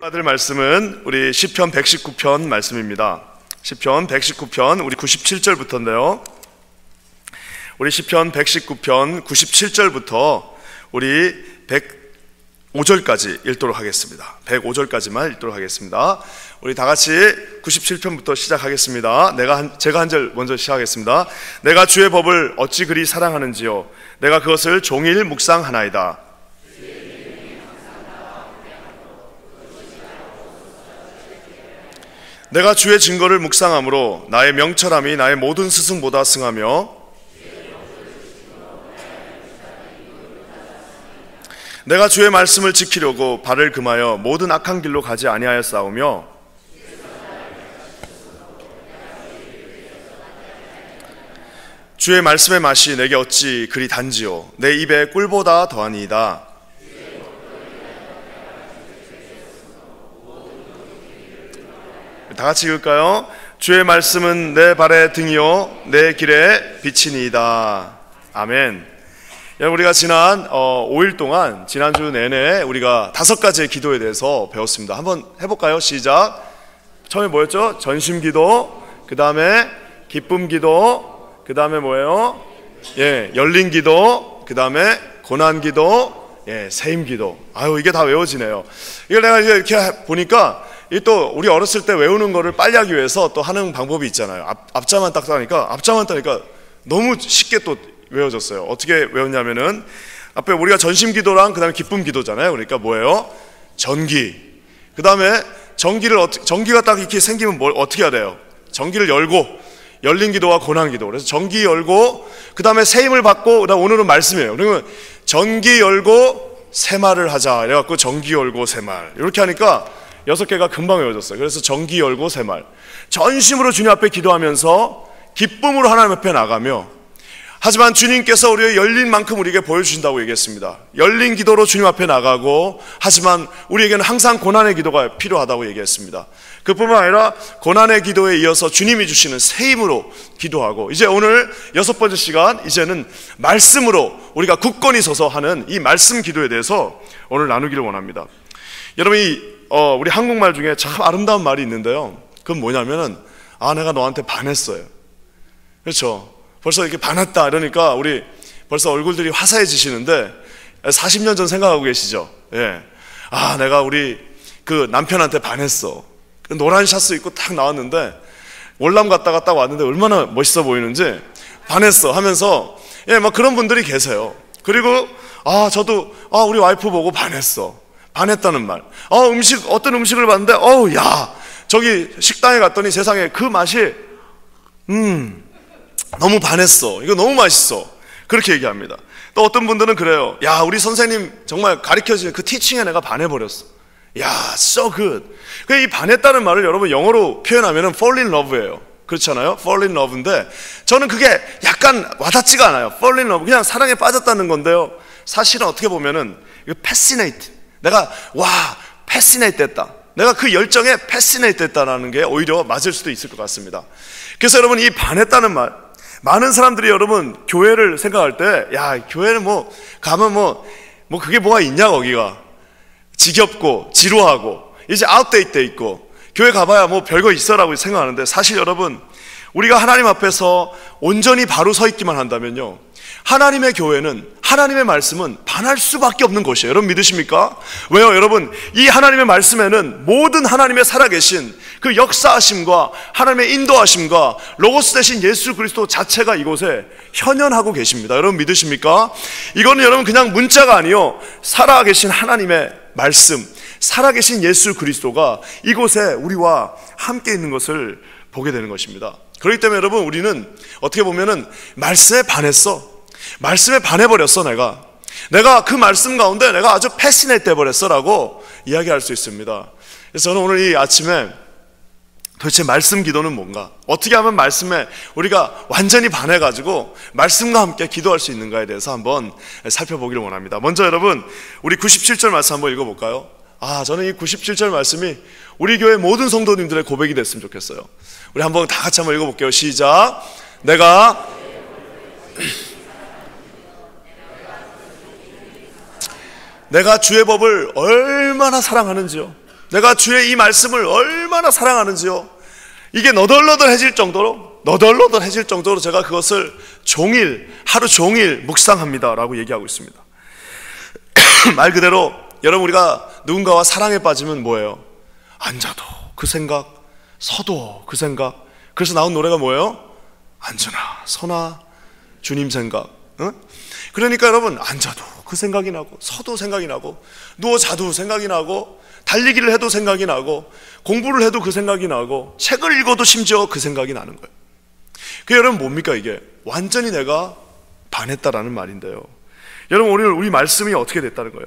받을 말씀은 우리 시편 119편 말씀입니다. 시편 119편 우리 97절부터인데요. 우리 시편 119편 97절부터 우리 105절까지 읽도록 하겠습니다. 105절까지만 읽도록 하겠습니다. 우리 다 같이 97편부터 시작하겠습니다. 제가 한 절 먼저 시작하겠습니다. 내가 주의 법을 어찌 그리 사랑하는지요. 내가 그것을 종일 묵상하나이다. 내가 주의 증거를 묵상함으로 나의 명철함이 나의 모든 스승보다 승하며 내가 주의 말씀을 지키려고 발을 금하여 모든 악한 길로 가지 아니하였사오며 주의 말씀의 맛이 내게 어찌 그리 단지요. 내 입에 꿀보다 더하니이다. 다 같이 읽을까요? 주의 말씀은 내 발의 등이요 내 길에 빛이니이다. 아멘. 여러분, 우리가 지난 5일 동안 지난주 내내 우리가 5가지의 기도에 대해서 배웠습니다. 한번 해볼까요? 시작. 처음에 뭐였죠? 전심기도, 그 다음에 기쁨기도, 그 다음에 뭐예요? 열린기도, 그 다음에 고난기도, 세임기도. 아유, 이게 다 외워지네요. 이걸 내가 이렇게 보니까 또 우리 어렸을 때 외우는 거를 빨리 하기 위해서 또 하는 방법이 있잖아요. 앞자만 딱 따니까 너무 쉽게 또 외워졌어요. 어떻게 외웠냐면은 앞에 우리가 전심기도랑 그 다음에 기쁨기도잖아요. 그러니까 뭐예요? 전기. 그 다음에 전기가 딱 이렇게 생기면 어떻게 해야 돼요? 전기를 열고 열린기도와 고난기도. 그래서 전기 열고 그 다음에 세임을 받고 그다음 오늘은 말씀이에요. 그러면 전기 열고 새말을 하자. 이래갖고 전기 열고 새말 이렇게 하니까 6개가 금방 외워졌어요. 그래서 전기 열고 새말. 전심으로 주님 앞에 기도하면서 기쁨으로 하나님 앞에 나가며, 하지만 주님께서 우리의 열린 만큼 우리에게 보여주신다고 얘기했습니다. 열린 기도로 주님 앞에 나가고, 하지만 우리에게는 항상 고난의 기도가 필요하다고 얘기했습니다. 그뿐만 아니라 고난의 기도에 이어서 주님이 주시는 새 힘으로 기도하고, 이제 오늘 6번째 시간, 이제는 말씀으로 우리가 굳건히 서서 하는 이 말씀 기도에 대해서 오늘 나누기를 원합니다. 여러분, 우리 한국말 중에 참 아름다운 말이 있는데요. 그건 뭐냐면은, 내가 너한테 반했어요. 그렇죠? 벌써 이렇게 반했다 이러니까 우리 벌써 얼굴들이 화사해지시는데, 40년 전 생각하고 계시죠? 내가 우리 그 남편한테 반했어. 노란 샤츠 입고 딱 나왔는데, 월남 갔다가 딱 왔는데 얼마나 멋있어 보이는지 반했어 하면서, 막 그런 분들이 계세요. 그리고 저도 우리 와이프 보고 반했어. 반했다는 말. 어떤 음식을 봤는데, 저기 식당에 갔더니 세상에 그 맛이, 너무 반했어. 이거 너무 맛있어. 그렇게 얘기합니다. 또 어떤 분들은 그래요. 우리 선생님 정말 가르쳐주는 그 티칭에 내가 반해버렸어. so good. 이 반했다는 말을 여러분 영어로 표현하면은 fall in love예요. 그렇잖아요? fall in love인데, 저는 그게 약간 와닿지가 않아요. fall in love. 그냥 사랑에 빠졌다는 건데요. 사실은 어떻게 보면은, 이거 fascinate. 내가 패시네이트 됐다. 내가 그 열정에 패시네이트 됐다라는 게 오히려 맞을 수도 있을 것 같습니다. 그래서 여러분, 이 반했다는 말, 많은 사람들이 여러분 교회를 생각할 때, 교회는 가면 그게 뭐가 있냐, 거기가 지겹고 지루하고 이제 아웃데이트 돼 있고 교회 가봐야 별거 있어라고 생각하는데, 사실 여러분, 우리가 하나님 앞에서 온전히 바로 서 있기만 한다면요, 하나님의 교회는, 하나님의 말씀은 반할 수밖에 없는 것이에요. 여러분 믿으십니까? 왜요? 여러분, 이 하나님의 말씀에는 모든 하나님의 살아계신 그 역사하심과 하나님의 인도하심과 로고스 대신 예수 그리스도 자체가 이곳에 현현하고 계십니다. 여러분 믿으십니까? 이거는 여러분 그냥 문자가 아니요, 살아계신 하나님의 말씀, 살아계신 예수 그리스도가 이곳에 우리와 함께 있는 것을 보게 되는 것입니다. 그렇기 때문에 여러분, 우리는 어떻게 보면은 말씀에 반했어. 말씀에 반해버렸어. 내가 그 말씀 가운데 내가 아주 패시네이트 돼버렸어 라고 이야기할 수 있습니다. 그래서 저는 오늘 이 아침에 도대체 말씀 기도는 뭔가, 어떻게 하면 말씀에 우리가 완전히 반해가지고 말씀과 함께 기도할 수 있는가에 대해서 한번 살펴보기를 원합니다. 먼저 여러분, 우리 97절 말씀 한번 읽어볼까요? 저는 이 97절 말씀이 우리 교회 모든 성도님들의 고백이 됐으면 좋겠어요. 우리 한번 다 같이 한번 읽어볼게요. 시작. 내가 주의 법을 얼마나 사랑하는지요. 내가 주의 이 말씀을 얼마나 사랑하는지요. 이게 너덜너덜해질 정도로 제가 그것을 하루 종일 묵상합니다 라고 얘기하고 있습니다. 말 그대로 여러분, 우리가 누군가와 사랑에 빠지면 뭐예요? 앉아도 그 생각, 서도 그 생각. 그래서 나온 노래가 뭐예요? 앉으나 서나 주님 생각. 응? 그러니까 여러분, 앉아도 그 생각이 나고, 서도 생각이 나고, 누워 자도 생각이 나고, 달리기를 해도 생각이 나고, 공부를 해도 그 생각이 나고, 책을 읽어도 심지어 그 생각이 나는 거예요. 그 여러분 뭡니까 이게? 완전히 내가 반했다라는 말인데요. 여러분, 오늘 우리 말씀이 어떻게 됐다는 거예요?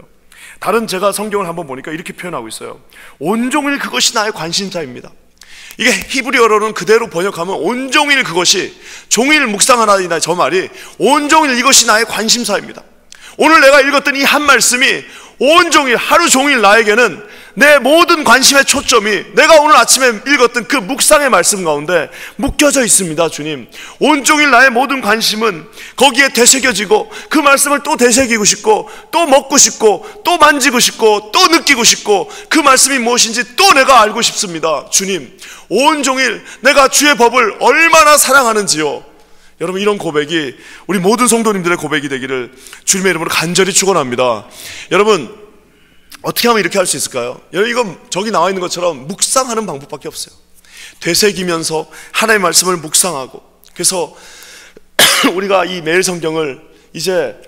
다른 제가 성경을 한번 보니까 이렇게 표현하고 있어요. 온종일 그것이 나의 관심사입니다. 이게 히브리어로는 그대로 번역하면 온종일 그것이, 종일 묵상하나이다, 저 말이 온종일 이것이 나의 관심사입니다. 오늘 내가 읽었던 이 한 말씀이 온종일, 하루 종일 나에게는 내 모든 관심의 초점이 내가 오늘 아침에 읽었던 그 묵상의 말씀 가운데 묶여져 있습니다. 주님, 온종일 나의 모든 관심은 거기에 되새겨지고, 그 말씀을 또 되새기고 싶고, 또 먹고 싶고, 또 만지고 싶고, 또 느끼고 싶고, 그 말씀이 무엇인지 또 내가 알고 싶습니다. 주님, 온종일 내가 주의 법을 얼마나 사랑하는지요. 여러분, 이런 고백이 우리 모든 성도님들의 고백이 되기를 주님의 이름으로 간절히 축원합니다. 여러분, 어떻게 하면 이렇게 할 수 있을까요? 여러분, 이건 저기 나와 있는 것처럼 묵상하는 방법밖에 없어요. 되새기면서 하나님의 말씀을 묵상하고. 그래서 우리가 이 매일 성경을 이제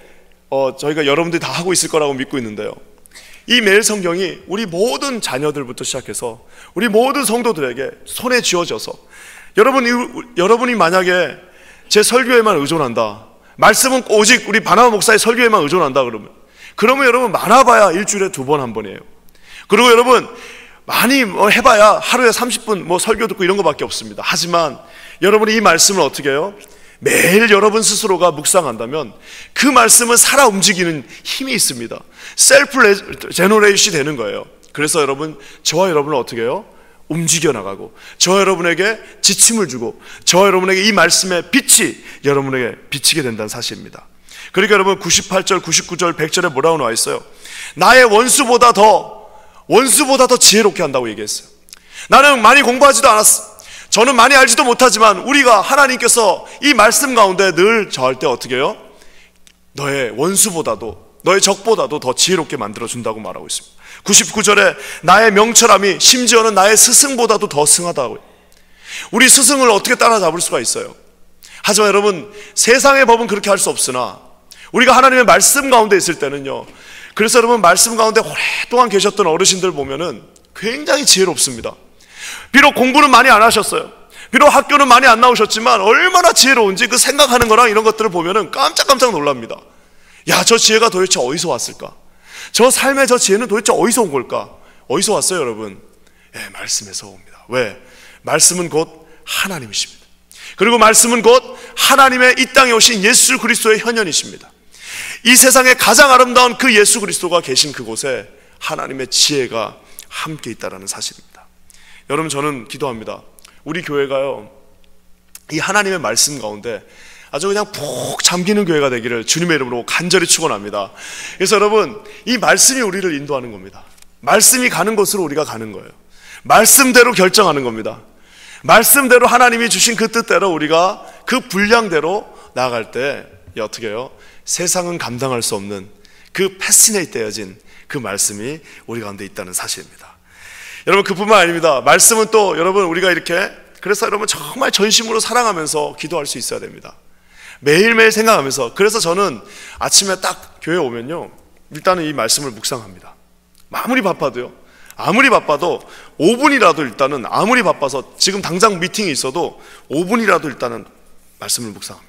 저희가 여러분들이 다 하고 있을 거라고 믿고 있는데요, 이 매일 성경이 우리 모든 자녀들부터 시작해서 우리 모든 성도들에게 손에 쥐어져서, 여러분이 만약에 제 설교에만 의존한다, 말씀은 오직 우리 바나바 목사의 설교에만 의존한다 그러면 여러분 많아봐야 일주일에 2번, 1번이에요. 그리고 여러분 많이 해봐야 하루에 30분 설교 듣고 이런 거밖에 없습니다. 하지만 여러분이 이 말씀을 어떻게 해요? 매일 여러분 스스로가 묵상한다면 그 말씀은 살아 움직이는 힘이 있습니다. 셀프 제너레이션이 되는 거예요. 그래서 여러분, 저와 여러분을 어떻게 해요? 움직여 나가고, 저와 여러분에게 지침을 주고, 저와 여러분에게 이 말씀의 빛이 여러분에게 비치게 된다는 사실입니다. 그러니까 여러분 98절, 99절, 100절에 뭐라고 나와 있어요? 나의 원수보다 더 지혜롭게 한다고 얘기했어요. 나는 많이 공부하지도 않았어. 저는 많이 알지도 못하지만 우리가 하나님께서 이 말씀 가운데 늘 저할 때 어떻게 해요? 너의 원수보다도, 너의 적보다도 더 지혜롭게 만들어준다고 말하고 있습니다. 99절에 나의 명철함이 심지어는 나의 스승보다도 더 승하다고. 우리 스승을 어떻게 따라잡을 수가 있어요? 하지만 여러분, 세상의 법은 그렇게 할 수 없으나 우리가 하나님의 말씀 가운데 있을 때는요, 그래서 여러분, 말씀 가운데 오랫동안 계셨던 어르신들 보면은 굉장히 지혜롭습니다. 비록 공부는 많이 안 하셨어요. 비록 학교는 많이 안 나오셨지만 얼마나 지혜로운지 그 생각하는 거랑 이런 것들을 보면은 깜짝깜짝 놀랍니다. 야, 저 지혜가 도대체 어디서 왔을까? 저 삶의 저 지혜는 도대체 어디서 온 걸까? 어디서 왔어요, 여러분? 말씀에서 옵니다. 왜? 말씀은 곧 하나님이십니다. 그리고 말씀은 곧 하나님의 이 땅에 오신 예수 그리스도의 현현이십니다. 이 세상에 가장 아름다운 그 예수 그리스도가 계신 그곳에 하나님의 지혜가 함께 있다는 사실입니다. 여러분, 저는 기도합니다. 우리 교회가요, 이 하나님의 말씀 가운데 아주 그냥 푹 잠기는 교회가 되기를 주님의 이름으로 간절히 축원합니다. 그래서 여러분, 이 말씀이 우리를 인도하는 겁니다. 말씀이 가는 곳으로 우리가 가는 거예요. 말씀대로 결정하는 겁니다. 말씀대로 하나님이 주신 그 뜻대로 우리가 그 분량대로 나아갈 때 어떻게 해요? 세상은 감당할 수 없는 그 패시네이트 되어진 그 말씀이 우리 가운데 있다는 사실입니다. 여러분, 그뿐만 아닙니다. 말씀은 또 여러분, 우리가 이렇게, 그래서 여러분 정말 전심으로 사랑하면서 기도할 수 있어야 됩니다. 매일매일 생각하면서. 그래서 저는 아침에 딱 교회 오면요, 일단은 이 말씀을 묵상합니다. 아무리 바빠도 5분이라도 일단은, 아무리 바빠서 지금 당장 미팅이 있어도 5분이라도 일단은 말씀을 묵상합니다.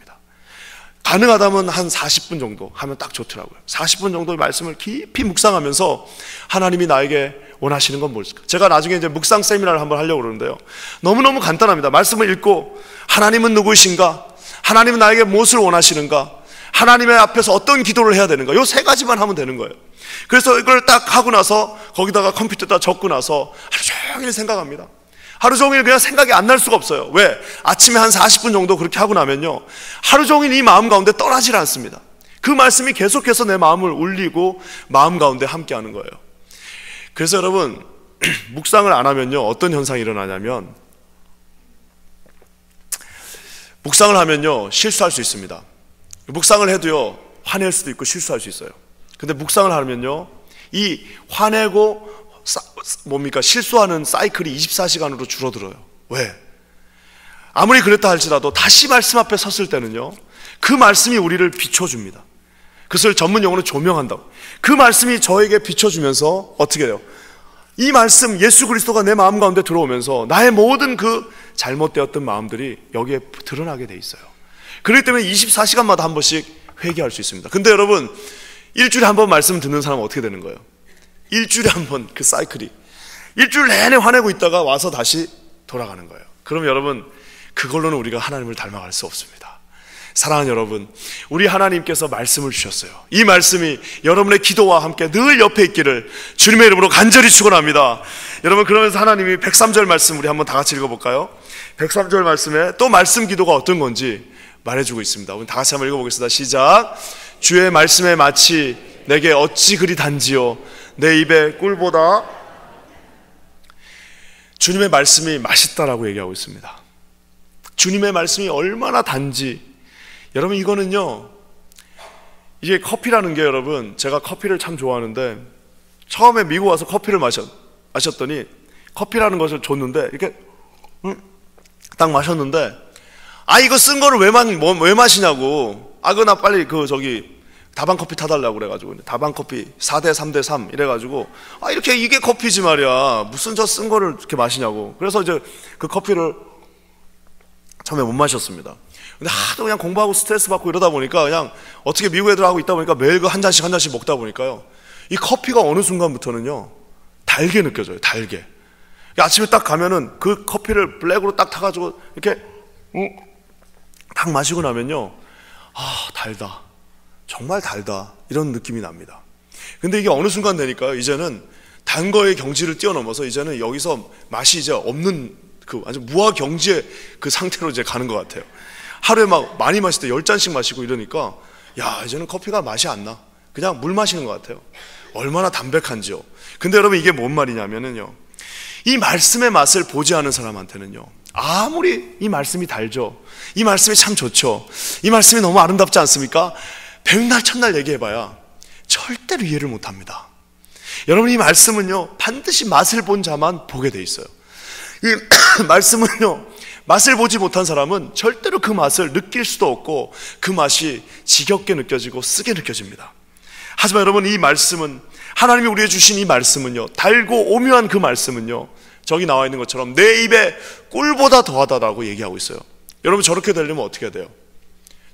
가능하다면 한 40분 정도 하면 딱 좋더라고요. 40분 정도의 말씀을 깊이 묵상하면서 하나님이 나에게 원하시는 건 뭘까? 제가 나중에 이제 묵상 세미나를 한번 하려고 그러는데요, 너무너무 간단합니다. 말씀을 읽고 하나님은 누구이신가? 하나님은 나에게 무엇을 원하시는가? 하나님의 앞에서 어떤 기도를 해야 되는가? 요 3가지만 하면 되는 거예요. 그래서 이걸 딱 하고 나서 거기다가 컴퓨터에다 적고 나서 하루 종일 생각합니다. 하루 종일 그냥 생각이 안 날 수가 없어요. 왜? 아침에 한 40분 정도 그렇게 하고 나면요, 하루 종일 이 마음 가운데 떠나질 않습니다. 그 말씀이 계속해서 내 마음을 울리고 마음 가운데 함께하는 거예요. 그래서 여러분, 묵상을 안 하면요, 어떤 현상이 일어나냐면, 묵상을 하면요, 실수할 수 있습니다. 묵상을 해도요, 화낼 수도 있고 실수할 수 있어요. 근데 묵상을 하면요, 이 화내고 실수하는 사이클이 24시간으로 줄어들어요. 왜? 아무리 그랬다 할지라도 다시 말씀 앞에 섰을 때는요, 그 말씀이 우리를 비춰줍니다. 그것을 전문 용어로 조명한다고. 그 말씀이 저에게 비춰주면서 어떻게 해요? 이 말씀, 예수 그리스도가 내 마음 가운데 들어오면서 나의 모든 그 잘못되었던 마음들이 여기에 드러나게 돼 있어요. 그렇기 때문에 24시간마다 한 번씩 회개할 수 있습니다. 근데 여러분, 일주일에 한 번 말씀 듣는 사람은 어떻게 되는 거예요? 일주일에 한 번 그 사이클이 일주일 내내 화내고 있다가 와서 다시 돌아가는 거예요. 그럼 여러분, 그걸로는 우리가 하나님을 닮아갈 수 없습니다. 사랑하는 여러분, 우리 하나님께서 말씀을 주셨어요. 이 말씀이 여러분의 기도와 함께 늘 옆에 있기를 주님의 이름으로 간절히 축원합니다. 여러분, 그러면서 하나님이 103절 말씀 우리 한번 다 같이 읽어볼까요? 103절 말씀에 또 말씀 기도가 어떤 건지 말해주고 있습니다. 우리 다 같이 한번 읽어보겠습니다. 시작. 주의 말씀에 마치 내게 어찌 그리 단지요 내 입에 꿀보다. 주님의 말씀이 맛있다라고 얘기하고 있습니다. 주님의 말씀이 얼마나 단지. 여러분, 이거는요, 이게 커피라는 게, 여러분, 제가 커피를 참 좋아하는데 처음에 미국 와서 커피를 마셨더니 커피라는 것을 줬는데 이렇게 딱 마셨는데, 이거 쓴 거를 왜 마시냐고. 그거 나 빨리 다방 커피 타달라고 그래가지고, 다방 커피 4대 3대 3 이래가지고, 이렇게 이게 커피지 말이야. 무슨 저 쓴 거를 이렇게 마시냐고. 그래서 이제 그 커피를 처음에 못 마셨습니다. 근데 하도 그냥 공부하고 스트레스 받고 이러다 보니까 그냥 어떻게 미국 애들 하고 있다 보니까 매일 그 한 잔씩 먹다 보니까요, 이 커피가 어느 순간부터는요, 달게 느껴져요. 달게. 아침에 딱 가면은 그 커피를 블랙으로 딱 타가지고 이렇게 딱 마시고 나면요, 달다. 정말 달다. 이런 느낌이 납니다. 근데 이게 어느 순간 되니까요, 이제는 단 거의 경지를 뛰어넘어서 이제는 여기서 맛이 이제 없는 아주 무화 경지의 그 상태로 이제 가는 것 같아요. 하루에 막 많이 마실 때 10잔씩 마시고 이러니까, 이제는 커피가 맛이 안 나. 그냥 물 마시는 것 같아요. 얼마나 담백한지요. 근데 여러분, 이게 뭔 말이냐면은요, 이 말씀의 맛을 보지 않은 사람한테는요, 아무리 이 말씀이 달죠, 이 말씀이 참 좋죠, 이 말씀이 너무 아름답지 않습니까? 백날 천날 얘기해봐야 절대로 이해를 못합니다. 여러분, 이 말씀은요, 반드시 맛을 본 자만 보게 돼 있어요. 이 말씀은요, 맛을 보지 못한 사람은 절대로 그 맛을 느낄 수도 없고 그 맛이 지겹게 느껴지고 쓰게 느껴집니다. 하지만 여러분, 이 말씀은, 하나님이 우리에게 주신 이 말씀은요, 달고 오묘한 그 말씀은요, 저기 나와 있는 것처럼 내 입에 꿀보다 더하다라고 얘기하고 있어요. 여러분, 저렇게 되려면 어떻게 해야 돼요?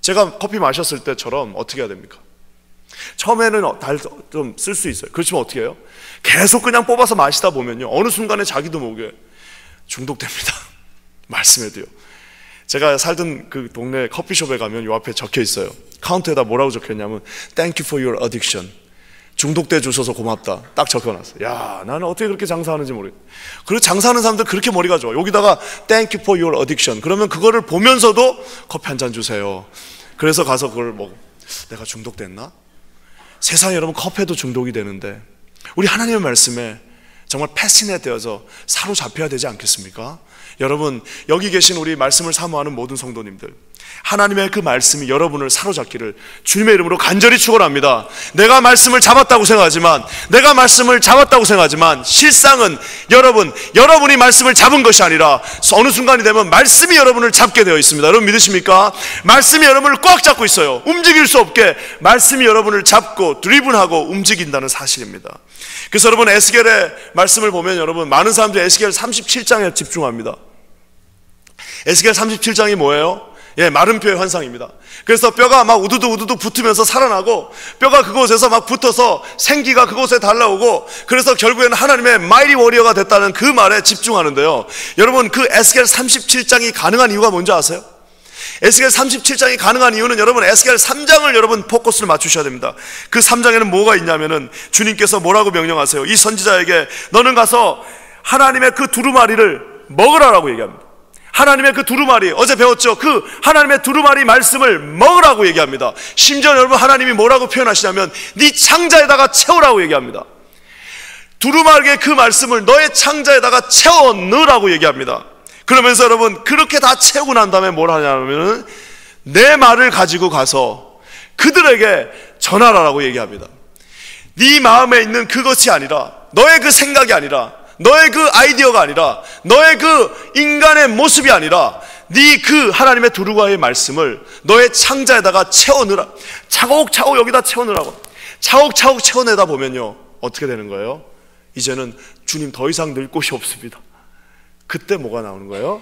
제가 커피 마셨을 때처럼 어떻게 해야 됩니까? 처음에는 좀 쓸 수 있어요. 그렇지만 어떻게 해요? 계속 그냥 뽑아서 마시다 보면요, 어느 순간에 자기도 모르게 중독됩니다. 말씀에도요. 제가 살던 그 동네 커피숍에 가면 요 앞에 적혀 있어요. 카운터에다 뭐라고 적혀 있냐면 Thank you for your addiction. 중독돼 주셔서 고맙다. 딱 적혀놨어요. 나는 어떻게 그렇게 장사하는지 모르겠어요. 그리고 장사하는 사람들 그렇게 머리가 좋아. 여기다가 Thank you for your addiction. 그러면 그거를 보면서도 커피 한 잔 주세요. 그래서 가서 그걸 내가 중독됐나? 세상에 여러분, 커피에도 중독이 되는데 우리 하나님의 말씀에 정말 패시넷 되어서 사로잡혀야 되지 않겠습니까? 여러분, 여기 계신 우리 말씀을 사모하는 모든 성도님들, 하나님의 그 말씀이 여러분을 사로잡기를 주님의 이름으로 간절히 축원합니다. 내가 말씀을 잡았다고 생각하지만 실상은 여러분이 말씀을 잡은 것이 아니라 어느 순간이 되면 말씀이 여러분을 잡게 되어 있습니다. 여러분 믿으십니까? 말씀이 여러분을 꽉 잡고 있어요. 움직일 수 없게 말씀이 여러분을 잡고 드리븐하고 움직인다는 사실입니다. 그래서 여러분, 에스겔의 말씀을 보면 여러분, 많은 사람들이 에스겔 37장에 집중합니다. 에스겔 37장이 뭐예요? 마른 뼈의 환상입니다. 그래서 뼈가 막 우두둑 붙으면서 살아나고, 뼈가 그곳에서 막 붙어서 생기가 그곳에 달라오고, 그래서 결국에는 하나님의 마이리 워리어가 됐다는 그 말에 집중하는데요. 여러분, 그 에스겔 37장이 가능한 이유가 뭔지 아세요? 에스겔 37장이 가능한 이유는 여러분, 에스겔 3장을 여러분 포커스를 맞추셔야 됩니다. 그 3장에는 뭐가 있냐면은 주님께서 뭐라고 명령하세요? 이 선지자에게 너는 가서 하나님의 그 두루마리를 먹으라라고 얘기합니다. 하나님의 그 두루마리, 어제 배웠죠? 그 하나님의 두루마리 말씀을 먹으라고 얘기합니다. 심지어 여러분, 하나님이 뭐라고 표현하시냐면 네 창자에다가 채우라고 얘기합니다. 두루마리의 그 말씀을 너의 창자에다가 채워 넣으라고 얘기합니다. 그러면서 여러분 그렇게 다 채우고 난 다음에 뭘 하냐면은 내 말을 가지고 가서 그들에게 전하라라고 얘기합니다. 네 마음에 있는 그것이 아니라, 너의 그 생각이 아니라, 너의 그 아이디어가 아니라, 너의 그 인간의 모습이 아니라 네 그 하나님의 두루마리의 말씀을 너의 창자에다가 채워 넣으라. 차곡차곡 여기다 채워 넣으라고. 차곡차곡 채워내다 보면요 어떻게 되는 거예요? 이제는 주님 더 이상 늘 곳이 없습니다. 그때 뭐가 나오는 거예요?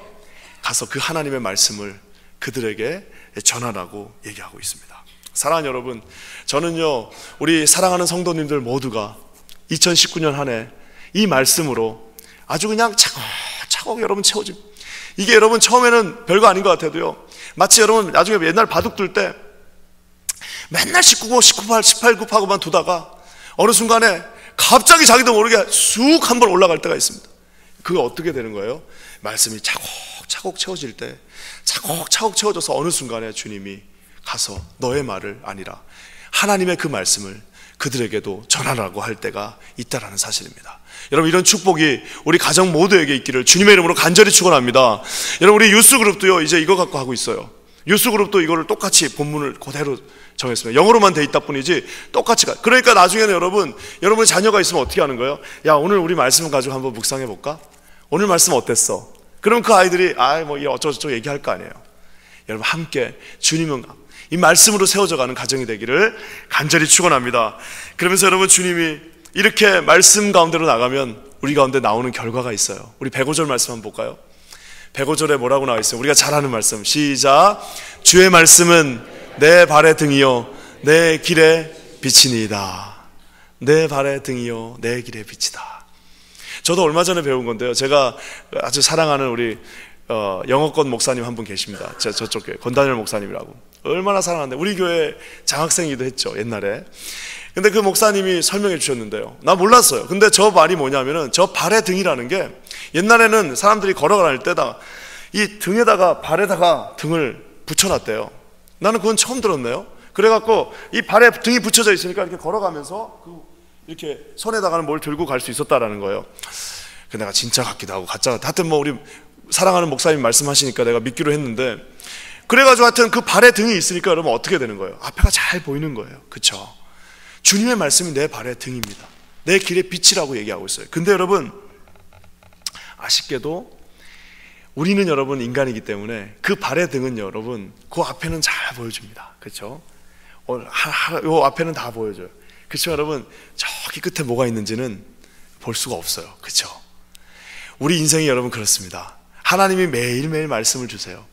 가서 그 하나님의 말씀을 그들에게 전하라고 얘기하고 있습니다. 사랑하는 여러분, 저는요 우리 사랑하는 성도님들 모두가 2019년 한 해 이 말씀으로 아주 그냥 차곡차곡 여러분 채워집. 이게 여러분 처음에는 별거 아닌 것 같아도요, 마치 여러분 나중에 옛날 바둑 둘 때 맨날 19고 19팔 18굽하고만 두다가 어느 순간에 갑자기 자기도 모르게 쑥 한번 올라갈 때가 있습니다. 그게 어떻게 되는 거예요? 말씀이 차곡차곡 채워질 때, 차곡차곡 채워져서 어느 순간에 주님이 가서 너의 말을 아니라 하나님의 그 말씀을 그들에게도 전하라고 할 때가 있다라는 사실입니다. 여러분 이런 축복이 우리 가정 모두에게 있기를 주님의 이름으로 간절히 축원합니다. 여러분 우리 유스그룹도요 이제 이거 갖고 하고 있어요. 유스그룹도 이거를 똑같이 본문을 그대로 정했습니다. 영어로만 돼 있다 뿐이지 똑같이 그러니까 나중에는 여러분 자녀가 있으면 어떻게 하는 거예요? 야, 오늘 우리 말씀 가지고 한번 묵상해 볼까? 오늘 말씀 어땠어? 그럼 그 아이들이 뭐 어쩌고저쩌고 얘기할 거 아니에요. 여러분 함께 주님은 이 말씀으로 세워져가는 가정이 되기를 간절히 축원합니다. 그러면서 여러분 주님이 이렇게 말씀 가운데로 나가면 우리 가운데 나오는 결과가 있어요. 우리 105절 말씀 한번 볼까요? 105절에 뭐라고 나와 있어요? 우리가 잘 아는 말씀, 시작. 주의 말씀은 내 발의 등이요 내 길의 빛이니이다. 내 발의 등이요 내 길의 빛이다. 저도 얼마 전에 배운 건데요, 제가 아주 사랑하는 우리 영어권 목사님 한 분 계십니다. 저쪽 교회 권단열 목사님이라고. 얼마나 사랑하는데 우리 교회 장학생이기도 했죠 옛날에. 근데 그 목사님이 설명해 주셨는데요, 나 몰랐어요. 근데 저 말이 뭐냐면은 저 발의 등이라는 게 옛날에는 사람들이 걸어갈 때다 이 등에다가 발에다가 등을 붙여놨대요. 나는 그건 처음 들었네요. 그래갖고 이 발에 등이 붙여져 있으니까 이렇게 걸어가면서 이렇게 손에다가는 뭘 들고 갈 수 있었다라는 거예요. 그 내가 진짜 같기도 하고 가짜 같아. 하여튼 뭐 우리 사랑하는 목사님 말씀하시니까 내가 믿기로 했는데, 그래가지고 하여튼 그 발에 등이 있으니까 여러분 어떻게 되는 거예요? 앞에가 잘 보이는 거예요. 그쵸? 주님의 말씀이 내 발의 등입니다. 내 길의 빛이라고 얘기하고 있어요. 근데 여러분 아쉽게도 우리는 여러분 인간이기 때문에 그 발의 등은 여러분 그 앞에는 잘 보여줍니다. 그렇죠? 요 앞에는 다 보여줘요. 그렇죠 여러분? 저기 끝에 뭐가 있는지는 볼 수가 없어요. 그렇죠? 우리 인생이 여러분 그렇습니다. 하나님이 매일매일 말씀을 주세요.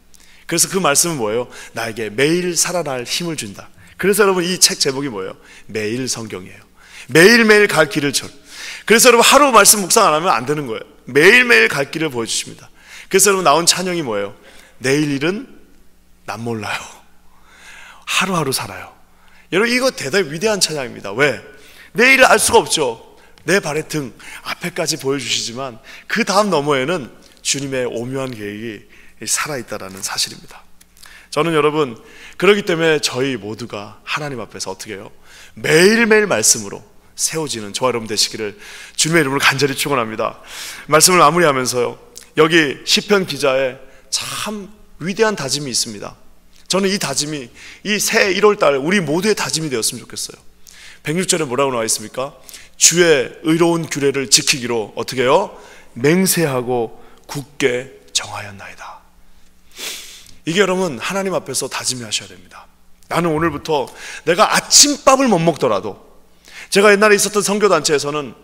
그래서 그 말씀은 뭐예요? 나에게 매일 살아날 힘을 준다. 그래서 여러분 이 책 제목이 뭐예요? 매일 성경이에요. 매일매일 갈 길을 그래서 여러분 하루 말씀 묵상 안 하면 안 되는 거예요. 매일매일 갈 길을 보여주십니다. 그래서 여러분 나온 찬양이 뭐예요? 내일 일은 난 몰라요. 하루하루 살아요. 여러분 이거 대단히 위대한 찬양입니다. 왜? 내일을 알 수가 없죠. 내 발의 등 앞에까지 보여주시지만 그 다음 너머에는 주님의 오묘한 계획이 살아있다라는 사실입니다. 저는 여러분 그렇기 때문에 저희 모두가 하나님 앞에서 어떻게 해요? 매일매일 말씀으로 세워지는 저와 여러분 되시기를 주님의 이름으로 간절히 축원합니다. 말씀을 마무리하면서요, 여기 시편 기자의 참 위대한 다짐이 있습니다. 저는 이 다짐이 이 새 1월달 우리 모두의 다짐이 되었으면 좋겠어요. 106절에 뭐라고 나와 있습니까? 주의 의로운 규례를 지키기로 어떻게 해요? 맹세하고 굳게 정하였나이다. 이게 여러분 하나님 앞에서 다짐을 하셔야 됩니다. 나는 오늘부터 내가 아침밥을 못 먹더라도, 제가 옛날에 있었던 선교단체에서는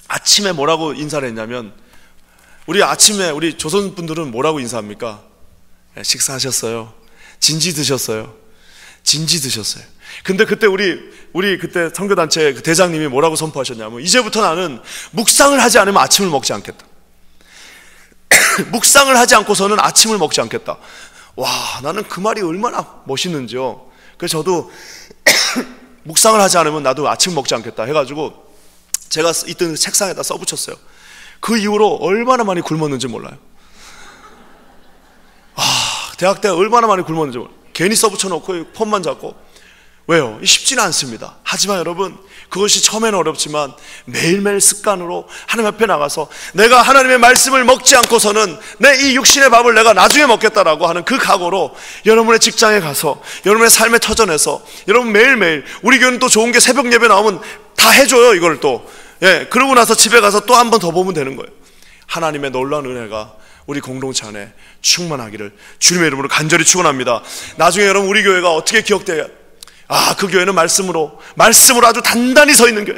아침에 뭐라고 인사를 했냐면, 우리 아침에 우리 조선분들은 뭐라고 인사합니까? 식사하셨어요? 진지 드셨어요? 진지 드셨어요. 근데 그때 우리 그때 선교단체 그 대장님이 뭐라고 선포하셨냐면, 이제부터 나는 묵상을 하지 않으면 아침을 먹지 않겠다. 묵상을 하지 않고서는 아침을 먹지 않겠다. 와, 나는 그 말이 얼마나 멋있는지요. 그래서 저도 묵상을 하지 않으면 나도 아침 먹지 않겠다 해가지고 제가 있던 책상에다 써붙였어요. 그 이후로 얼마나 많이 굶었는지 몰라요. 대학 때 얼마나 많이 굶었는지 몰라요. 괜히 써붙여놓고 폰만 잡고 왜요? 쉽지는 않습니다. 하지만 여러분, 그것이 처음에는 어렵지만 매일매일 습관으로 하나님 앞에 나가서 내가 하나님의 말씀을 먹지 않고서는 내 이 육신의 밥을 내가 나중에 먹겠다라고 하는 그 각오로 여러분의 직장에 가서, 여러분의 삶의 터전에서, 여러분 매일매일, 우리 교회는 또 좋은 게 새벽 예배 나오면 다 해줘요. 이걸 또, 그러고 나서 집에 가서 또 한 번 더 보면 되는 거예요. 하나님의 놀라운 은혜가 우리 공동체 안에 충만하기를 주님의 이름으로 간절히 축원합니다. 나중에 여러분 우리 교회가 어떻게 기억돼요? 그 교회는 말씀으로 아주 단단히 서 있는 교회,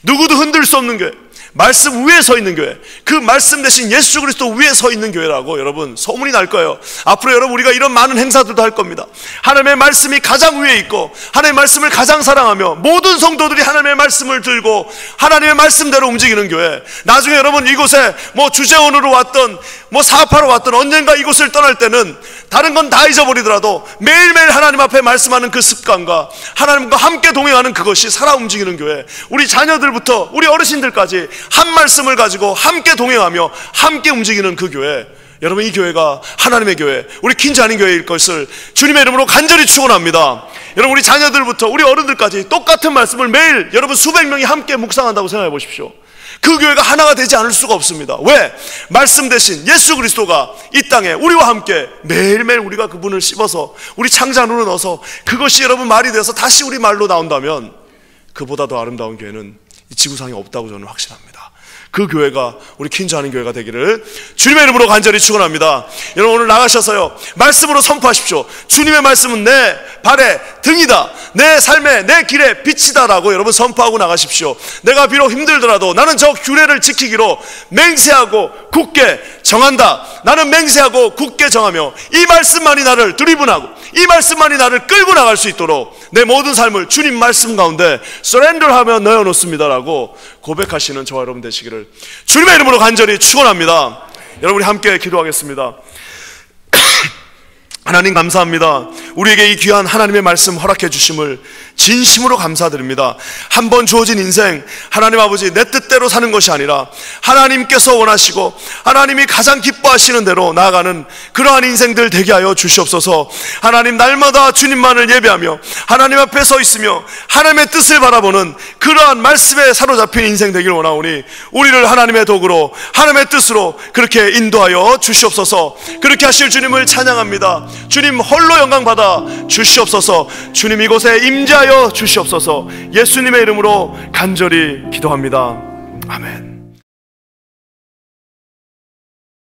누구도 흔들 수 없는 교회, 말씀 위에 서 있는 교회, 그 말씀 대신 예수 그리스도 위에 서 있는 교회라고 여러분 소문이 날 거예요. 앞으로 여러분 우리가 이런 많은 행사들도 할 겁니다. 하나님의 말씀이 가장 위에 있고 하나님의 말씀을 가장 사랑하며 모든 성도들이 하나님의 말씀을 들고 하나님의 말씀대로 움직이는 교회. 나중에 여러분 이곳에 주재원으로 왔던 사업하러 왔던 언젠가 이곳을 떠날 때는 다른 건 다 잊어버리더라도 매일매일 하나님 앞에 말씀하는 그 습관과 하나님과 함께 동행하는 그것이 살아 움직이는 교회. 우리 자녀들부터 우리 어르신들까지 한 말씀을 가지고 함께 동행하며 함께 움직이는 그 교회. 여러분 이 교회가 하나님의 교회, 우리 퀸즈 아닌 교회일 것을 주님의 이름으로 간절히 축원합니다. 여러분 우리 자녀들부터 우리 어른들까지 똑같은 말씀을 매일 여러분 수백 명이 함께 묵상한다고 생각해 보십시오. 그 교회가 하나가 되지 않을 수가 없습니다. 왜? 말씀 대신 예수 그리스도가 이 땅에 우리와 함께 매일매일 우리가 그분을 씹어서 우리 창자 안으로 넣어서 그것이 여러분 말이 돼서 다시 우리 말로 나온다면 그보다 더 아름다운 교회는 이 지구상에 없다고 저는 확신합니다. 그 교회가 우리 퀸즈 하는 교회가 되기를 주님의 이름으로 간절히 축원합니다. 여러분 오늘 나가셔서요 말씀으로 선포하십시오. 주님의 말씀은 내 발의 등이다, 내 삶의 내 길의 빛이다라고 여러분 선포하고 나가십시오. 내가 비록 힘들더라도 나는 저 규례를 지키기로 맹세하고 굳게 정한다. 나는 맹세하고 굳게 정하며 이 말씀만이 나를 드리븐하고 이 말씀만이 나를 끌고 나갈 수 있도록 내 모든 삶을 주님 말씀 가운데 서렌더하며 내어놓습니다라고 고백하시는 저와 여러분 되시기를 주님의 이름으로 간절히 축원합니다. 여러분 우리 함께 기도하겠습니다. 하나님 감사합니다. 우리에게 이 귀한 하나님의 말씀 허락해 주심을 진심으로 감사드립니다. 한 번 주어진 인생, 하나님 아버지 내 뜻대로 사는 것이 아니라 하나님께서 원하시고 하나님이 가장 기뻐하시는 대로 나아가는 그러한 인생들 되게 하여 주시옵소서. 하나님 날마다 주님만을 예배하며 하나님 앞에 서 있으며 하나님의 뜻을 바라보는 그러한 말씀에 사로잡힌 인생 되길 원하오니 우리를 하나님의 도구로 하나님의 뜻으로 그렇게 인도하여 주시옵소서. 그렇게 하실 주님을 찬양합니다. 주님 홀로 영광 받아 주시옵소서. 주님 이곳에 임재하여 주시옵소서. 예수님의 이름으로 간절히 기도합니다. 아멘.